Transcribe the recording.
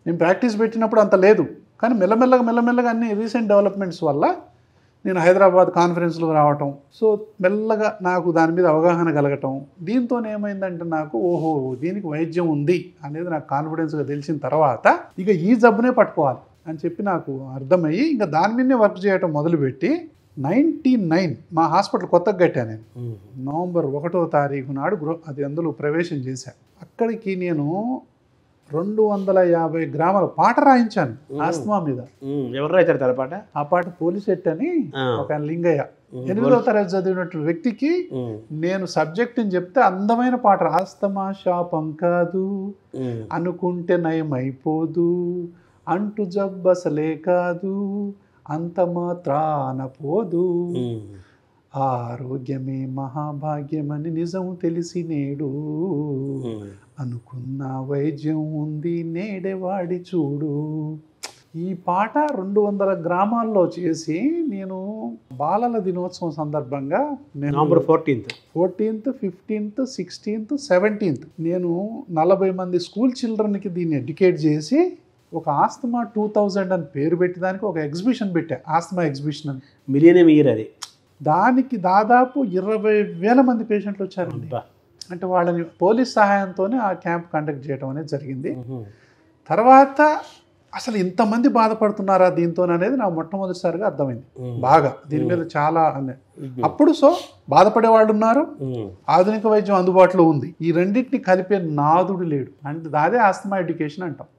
నేను ప్రాక్టీస్ పెట్టినప్పుడు అంత లేదు, కానీ మెల్లమెల్లగా అన్ని రీసెంట్ డెవలప్మెంట్స్ వల్ల నేను హైదరాబాద్ కాన్ఫరెన్స్లో రావటం, సో మెల్లగా నాకు దాని మీద అవగాహన కలగటం, దీంతో ఏమైందంటే నాకు ఓహో దీనికి వైద్యం ఉంది అనేది నాకు కాన్ఫిడెన్స్గా తెలిసిన తర్వాత ఇక ఈ జబ్బునే పట్టుకోవాలి అని చెప్పి నాకు అర్థమయ్యి ఇంకా దాని మీదనే వర్క్ చేయటం మొదలుపెట్టి 99 మా హాస్పిటల్ కొత్తగా కట్టాను నేను. నవంబర్ 1వ తారీఖు నాడు అది అందులో ప్రవేశం చేశాను. అక్కడికి నేను 250 గ్రాముల పాట రాయించాను ఆస్తమా మీద. ఎవరు రాయించారు పాట? ఆ పాట పోలీసెట్ అని ఒక లింగయ్య 8వ తరగతి చదివినటువంటి వ్యక్తికి నేను సబ్జెక్ట్ అని చెప్తే అందమైన పాట. ఆస్తమా శాపం కాదు అనుకుంటే నయమైపోదు, అంటు జబ్బసలే కాదు అంత మాత్రాన పోదు, ఆరోగ్యమే మహాభాగ్యమని నిజం తెలిసి నేడు, అనుకున్న వైద్యం ఉంది నేడేవాడి చూడు. ఈ పాట 200 గ్రామాల్లో చేసి నేను బాలల దినోత్సవం సందర్భంగా నేను November 14th, 15th, 16th, 17th నేను 40 మంది స్కూల్ చిల్డ్రన్కి దీన్ని ఎడ్యుకేట్ చేసి ఒక ఆస్తమా 2000 అని పేరు పెట్టి దానికి ఒక ఎగ్జిబిషన్ పెట్టా, ఆస్తమా ఎగ్జిబిషన్ అని. మిలియన్ ఇయర్ అది. దానికి దాదాపు 20,000 మంది పేషెంట్లు వచ్చారండి. అంటే వాళ్ళని పోలీస్ సహాయంతోనే ఆ క్యాంప్ కండక్ట్ చేయడం అనేది జరిగింది. తర్వాత అసలు ఇంతమంది బాధపడుతున్నారా దీంతో అనేది నాకు మొట్టమొదటిసారిగా అర్థమైంది బాగా. దీని మీద చాలా అప్పుడు సో బాధపడే వాళ్ళు ఉన్నారు, ఆధునిక వైద్యం అందుబాటులో ఉంది, ఈ రెండింటిని కలిపే నాదుడు లేడు. అంటే అదే ఆస్తమా ఎడ్యుకేషన్ అంటాం.